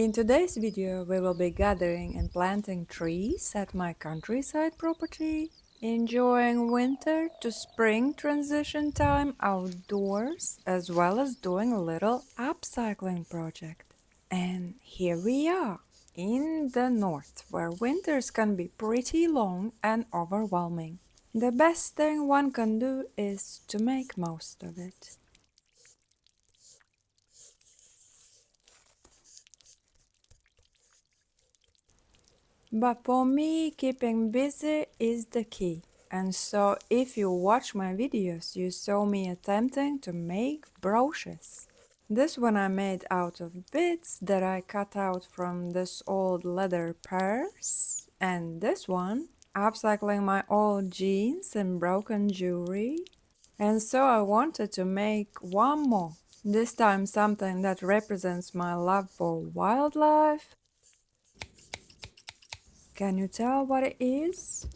In today's video, we will be gathering and planting trees at my countryside property, enjoying winter to spring transition time outdoors, as well as doing a little upcycling project. And here we are, in the north, where winters can be pretty long and overwhelming. The best thing one can do is to make most of it. But for me, keeping busy is the key. And so if you watch my videos, you saw me attempting to make brooches. This one I made out of bits that I cut out from this old leather purse. And this one, upcycling my old jeans and broken jewelry. And so I wanted to make one more. This time something that represents my love for wildlife. Can you tell what it is?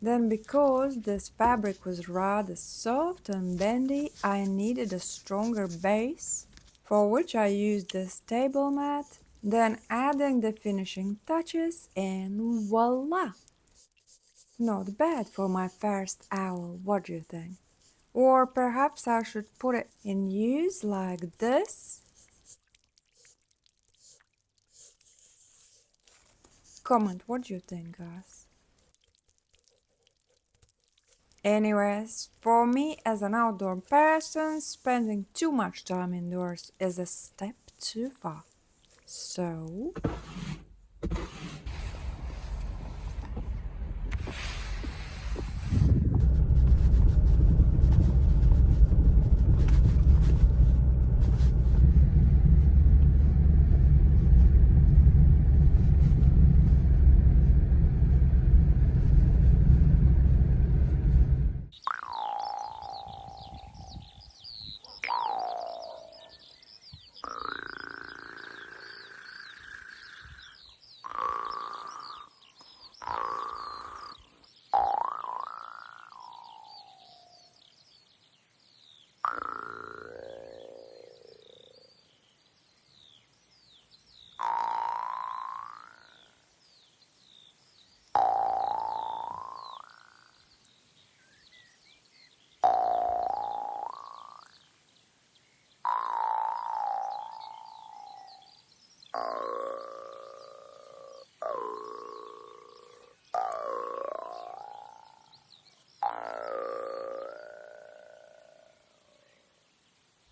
Then because this fabric was rather soft and bendy, I needed a stronger base, for which I used this table mat, then adding the finishing touches and voila! Not bad for my first owl, what do you think? Or perhaps I should put it in use like this? Comment what do you think, guys? Anyways, for me as an outdoor person, spending too much time indoors is a step too far. So,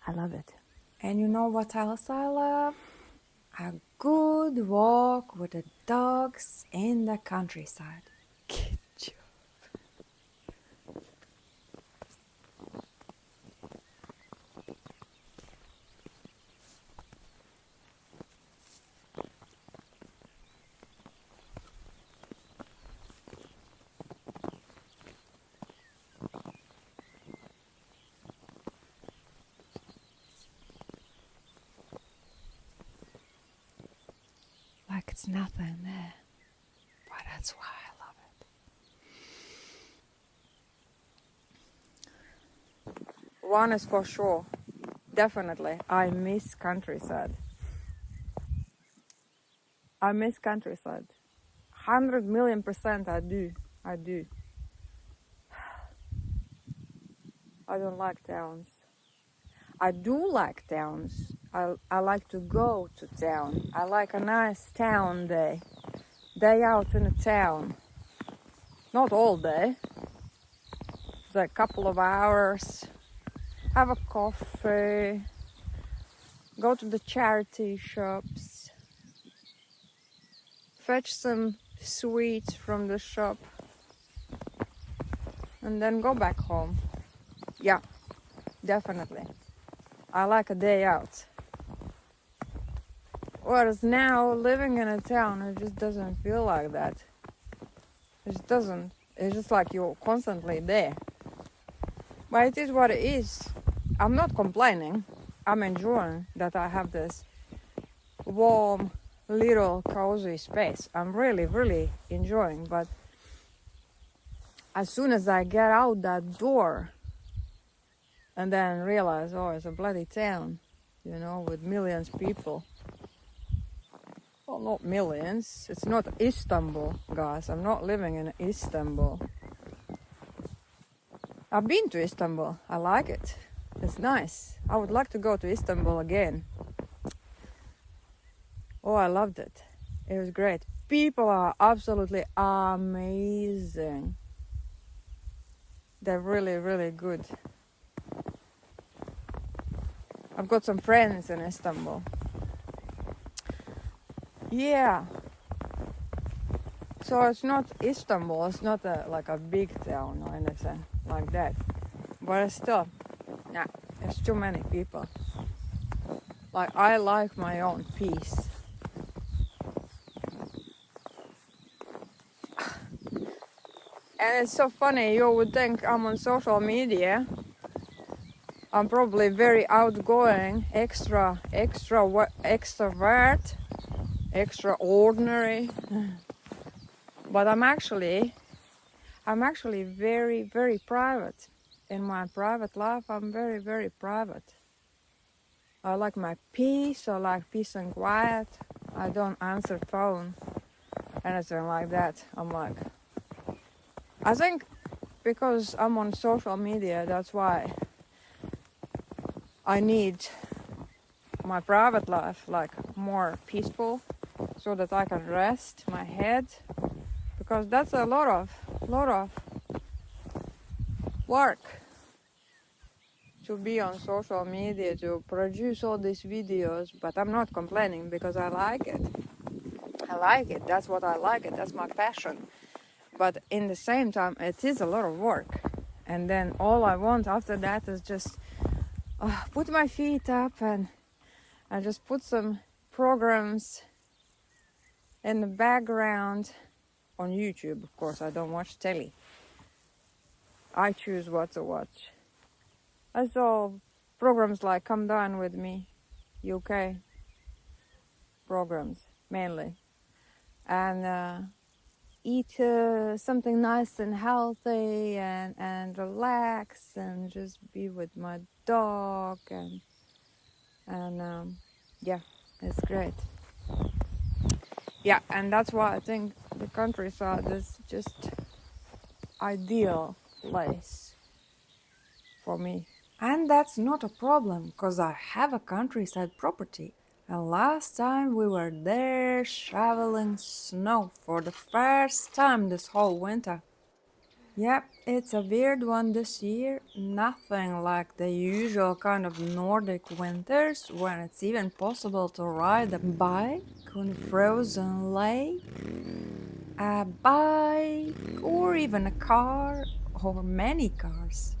I love it. And you know what else I love? A good walk with the dogs in the countryside. Good job. Like it's nothing there. But that's why I love it. One is for sure. Definitely. I miss countryside. I miss countryside. 100,000,000% I do. I do. I don't like towns. I do like towns. I like to go to town. I like a nice town day. Day out in a town. Not all day. Just a couple of hours. Have a coffee. Go to the charity shops. Fetch some sweets from the shop. And then go back home. Yeah, definitely. I like a day out. Whereas now, living in a town, it just doesn't feel like that. It just doesn't. It's just like you're constantly there. But it is what it is. I'm not complaining. I'm enjoying that I have this warm, little, cozy space. I'm really, really enjoying. But as soon as I get out that door and then realize, oh, it's a bloody town, you know, with millions of people. Well, not millions. It's not Istanbul, guys. I'm not living in Istanbul. I've been to Istanbul. I like it. It's nice. I would like to go to Istanbul again. Oh, I loved it. It was great. People are absolutely amazing. They're really, really good. I've got some friends in Istanbul. Yeah. So it's not Istanbul. It's not like a big town or anything like that. But it's still, nah, it's too many people. Like, I like my own peace. And it's so funny, you would think I'm on social media. I'm probably very outgoing, extrovert, extraordinary. But I'm actually very, very private. In my private life, I'm very, very private. I like my peace, I like peace and quiet. I don't answer phone, anything like that. I think because I'm on social media, that's why I need my private life like more peaceful so that I can rest my head, because that's a lot of work to be on social media, to produce all these videos. But I'm not complaining because I like it. That's what I like it. That's my passion. But in the same time, it is a lot of work. And then all I want after that is just put my feet up and I just put some programs in the background on YouTube. Of course, I don't watch telly. I choose what to watch. I saw programs like Come Down With Me, UK programs mainly. And eat something nice and healthy and relax and just be with my dog and yeah, it's great. Yeah, and that's why I think the countryside is just ideal place for me. And that's not a problem, because I have a countryside property. And last time we were there shoveling snow for the first time this whole winter. Yep, it's a weird one this year. Nothing like the usual kind of Nordic winters when it's even possible to ride a bike on a frozen lake, a bike, or even a car, or many cars.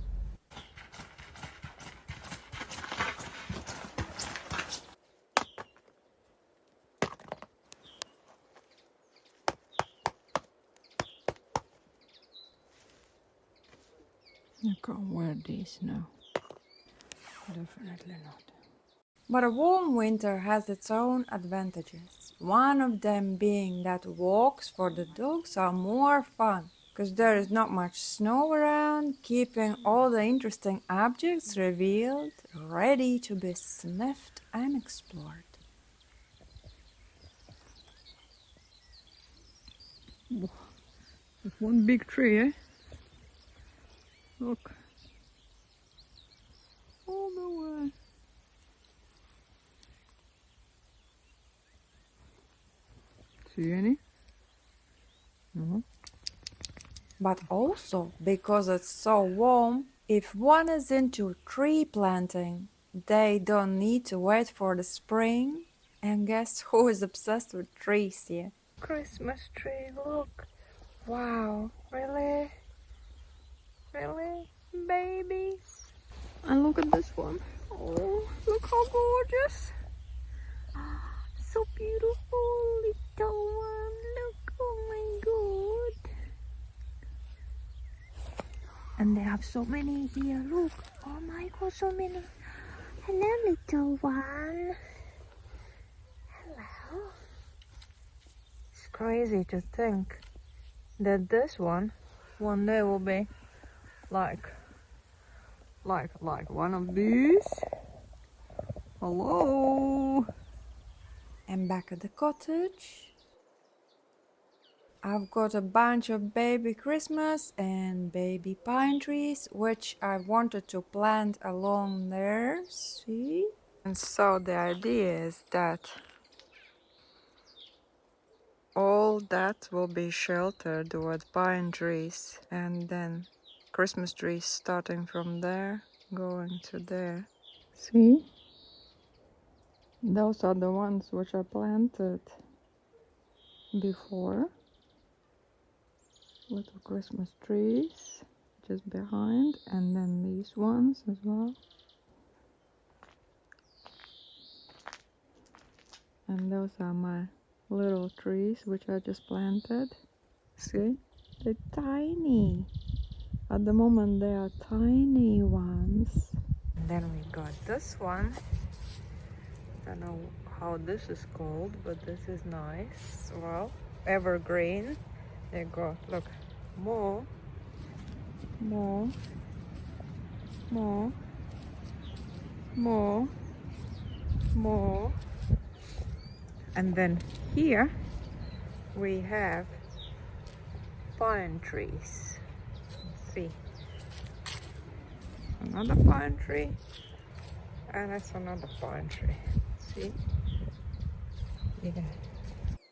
I can't wear these now. Definitely not. But a warm winter has its own advantages. One of them being that walks for the dogs are more fun, because there is not much snow around, keeping all the interesting objects revealed, ready to be sniffed and explored. There's one big tree, eh? Look. All the way. See any? No. But also, because it's so warm, if one is into tree planting, they don't need to wait for the spring. And guess who is obsessed with trees here? Christmas tree, look. Wow, really? Really? Babies? And look at this one. Oh, look how gorgeous. So beautiful, little one. Look, oh my god. And they have so many here, look. Oh my god, so many. Hello, little one. Hello. It's crazy to think that this one day will be like one of these. Hello! And back at the cottage, I've got a bunch of baby Christmas and baby pine trees, which I wanted to plant along there, see? And so the idea is that all that will be sheltered with pine trees, and then Christmas trees starting from there, going to there. See? Those are the ones which I planted before. Little Christmas trees just behind, and then these ones as well. And those are my little trees which I just planted. See? They're tiny. At the moment they are tiny ones. And then we got this one. I don't know how this is called, but this is nice. Well, evergreen. There you go. Look. More. More. More. More. More. And then here we have pine trees. Let's see. Another pine tree. And that's another pine tree. See? Yeah.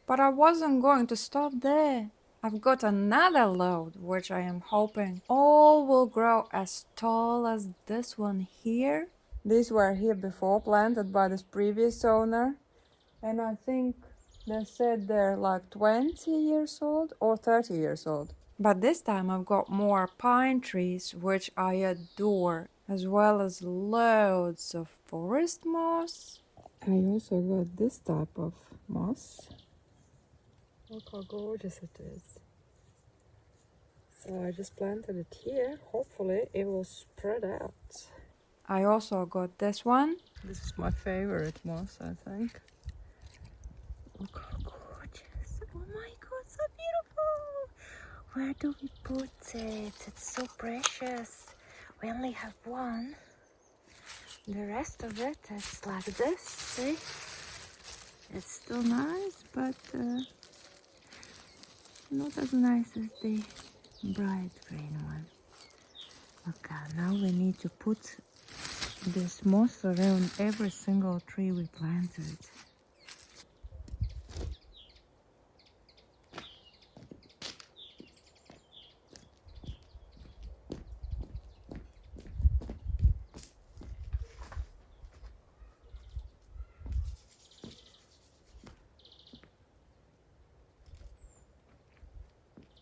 But I wasn't going to stop there. I've got another load, which I am hoping all will grow as tall as this one here. These were here before, planted by this previous owner. And I think they said they're like 20 years old or 30 years old. But this time I've got more pine trees, which I adore, as well as loads of forest moss. I also got this type of moss. Look how gorgeous it is. So I just planted it here. Hopefully it will spread out. I also got this one. This is my favorite moss, I think. Look how gorgeous. Oh my god, so beautiful. Where do we put it? It's so precious. We only have one. The rest of it is like this, see? It's still nice, but not as nice as the bright green one. Okay, now we need to put this moss around every single tree we planted.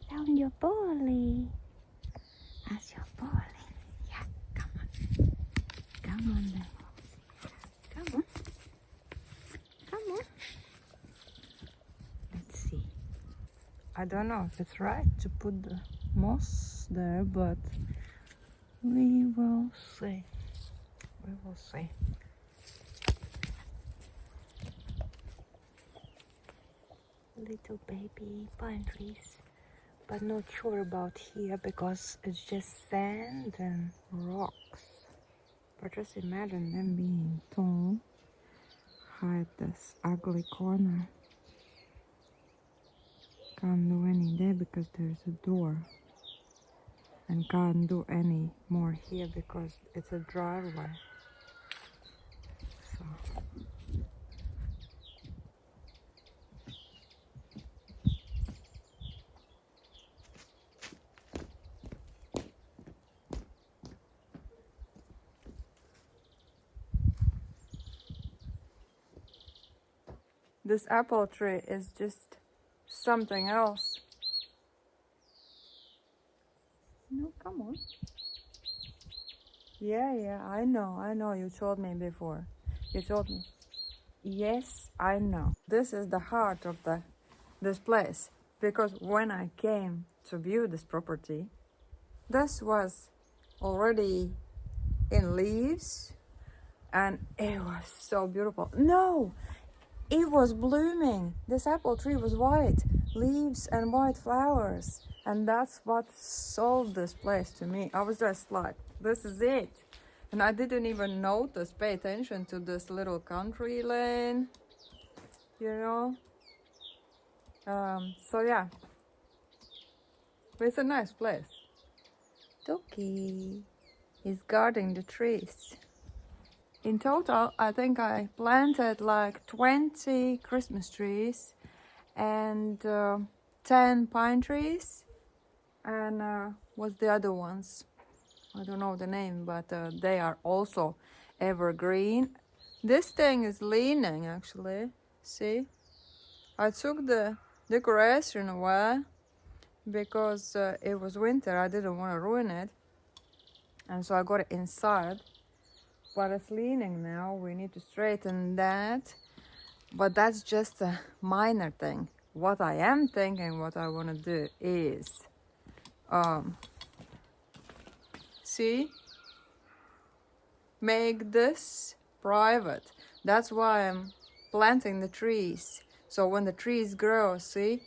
Down your bally. That's your bally. Yeah, come on. Come on then. Come on. Come on. Let's see. I don't know if it's right to put the moss there, but we will see. We will see. Little baby pine trees. But not sure about here because it's just sand and rocks. But just imagine them being tall. Hide this ugly corner. Can't do any there because there's a door. And can't do any more here because it's a driveway. So. This apple tree is just something else. No, come on. Yeah, I know, you told me before. You told me. Yes, I know. This is the heart of this place. Because when I came to view this property, this was already in leaves and it was so beautiful. No! It was blooming. This apple tree was white, leaves and white flowers. And that's what sold this place to me. I was just like, this is it. And I didn't even notice, pay attention to this little country lane, you know. So yeah, it's a nice place. Toki is guarding the trees. In total, I think I planted like 20 Christmas trees and 10 pine trees. And what's the other ones? I don't know the name, but they are also evergreen. This thing is leaning actually. See? I took the decoration away because it was winter. I didn't want to ruin it. And so I got it inside. But it's leaning now. We need to straighten that. But that's just a minor thing. What I am thinking, what I want to do is, see, make this private. That's why I'm planting the trees. So when the trees grow, see,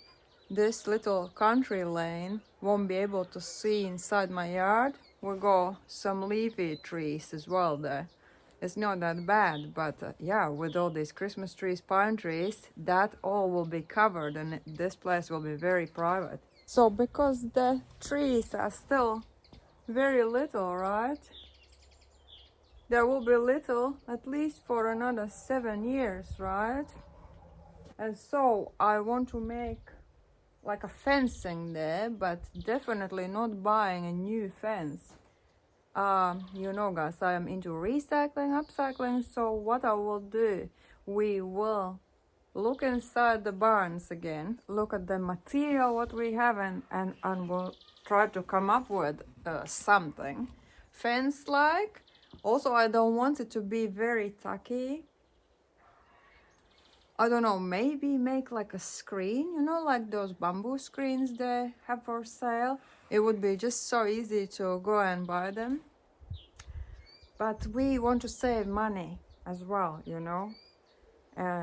this little country lane won't be able to see inside my yard. We'll go some leafy trees as well there. It's not that bad, but yeah, with all these Christmas trees, pine trees, that all will be covered and this place will be very private. So because the trees are still very little, right? There will be little at least for another 7 years, right? And so I want to make like a fencing there, but definitely not buying a new fence. You know, guys, I am into recycling, upcycling. So what I will do, we will look inside the barns again, look at the material what we have, and we'll try to come up with something fence-like. Also, I don't want it to be very tacky. I don't know, maybe make like a screen, you know, like those bamboo screens they have for sale. It would be just so easy to go and buy them. But we want to save money as well, you know.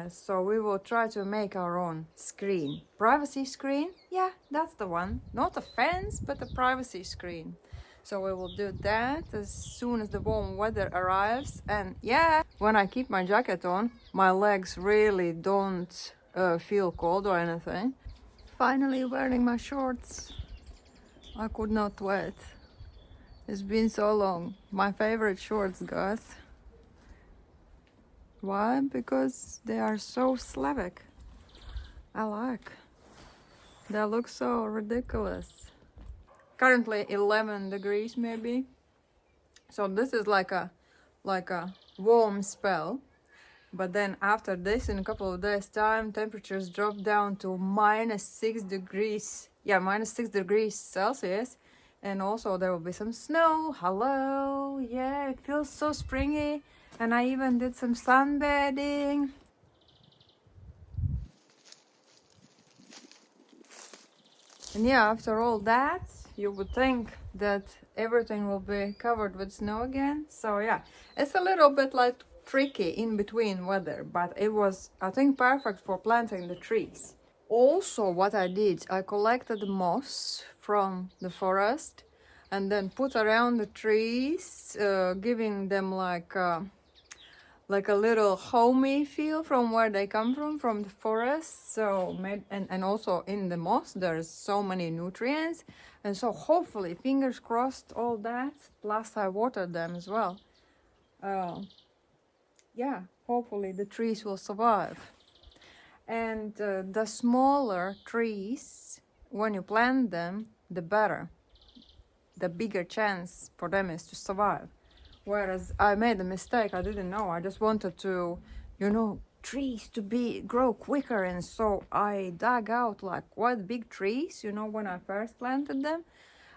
So we will try to make our own screen. Privacy screen? Yeah, that's the one. Not a fence, but a privacy screen. So we will do that as soon as the warm weather arrives. And yeah, when I keep my jacket on, my legs really don't feel cold or anything. Finally wearing my shorts. I could not wait. It's been so long. My favorite shorts, guys. Why? Because they are so Slavic. I like. They look so ridiculous. Currently 11 degrees maybe. So this is like a warm spell. But then after this, in a couple of days time, temperatures drop down to -6 degrees. Yeah, -6 degrees Celsius. And also there will be some snow. Hello. Yeah, it feels so springy. And I even did some sunbathing. And yeah, after all that, you would think that everything will be covered with snow again. So yeah, it's a little bit like tricky in between weather, but it was, I think, perfect for planting the trees. Also, what I did, I collected moss from the forest and then put around the trees, giving them like a little homey feel from where they come from the forest. So and also in the moss there's so many nutrients, and so hopefully, fingers crossed, all that, plus I watered them as well. Yeah, hopefully the trees will survive. And the smaller trees, when you plant them, the better, the bigger chance for them is to survive. Whereas I made a mistake, I didn't know, I just wanted to, you know, trees to grow quicker, and so I dug out like quite big trees, you know, when I first planted them,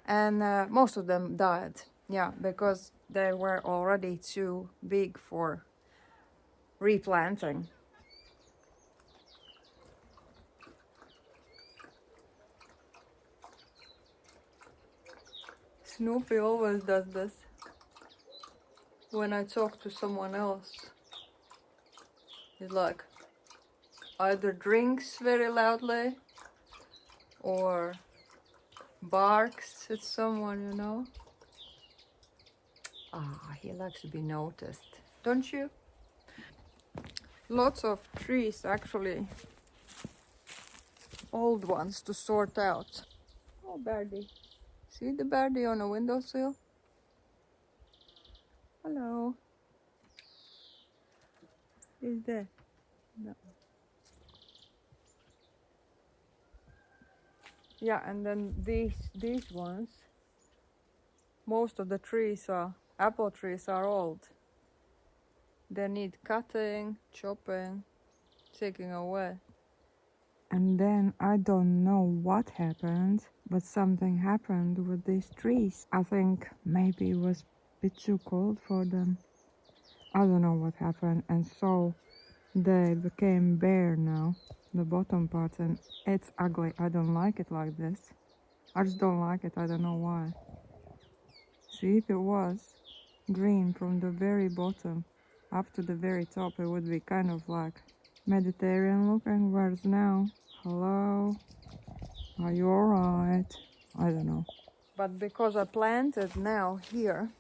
and most of them died. Yeah, because they were already too big for replanting. Snoopy always does this when I talk to someone else. He's like, either drinks very loudly or barks at someone, you know. Ah, he likes to be noticed, don't you? Lots of trees, actually. Old ones to sort out. Oh, birdie. See the birdie on the windowsill? Hello. Is there? No. Yeah, and then these ones, most of the trees are, apple trees are old. They need cutting, chopping, taking away. And then I don't know what happened, but something happened with these trees. I think maybe it was a bit too cold for them. I don't know what happened, and so they became bare now, the bottom part, and it's ugly. I don't like it like this. I just don't like it. I don't know why. See, if it was green from the very bottom up to the very top, it would be kind of like Mediterranean looking. Whereas now, hello, are you alright? I don't know. But because I planted now here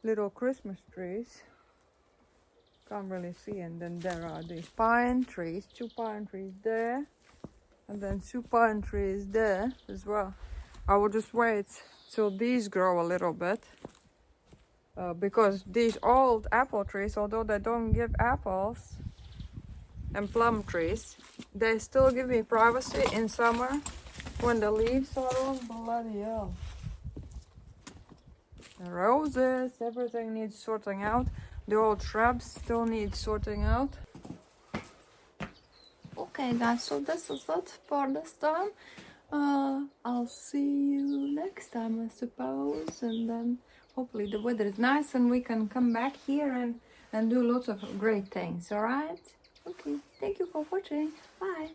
little Christmas trees, can't really see, and then there are these pine trees, 2 pine trees there, and then 2 pine trees there as well. I will just wait till these grow a little bit, because these old apple trees, although they don't give apples, and plum trees, they still give me privacy in summer when the leaves are on. Bloody hell. The roses, everything needs sorting out. The old shrubs still need sorting out. Okay guys, so this is it for this time. I'll see you next time, I suppose, and then hopefully the weather is nice and we can come back here and do lots of great things. All right? Okay, thank you for watching. Bye.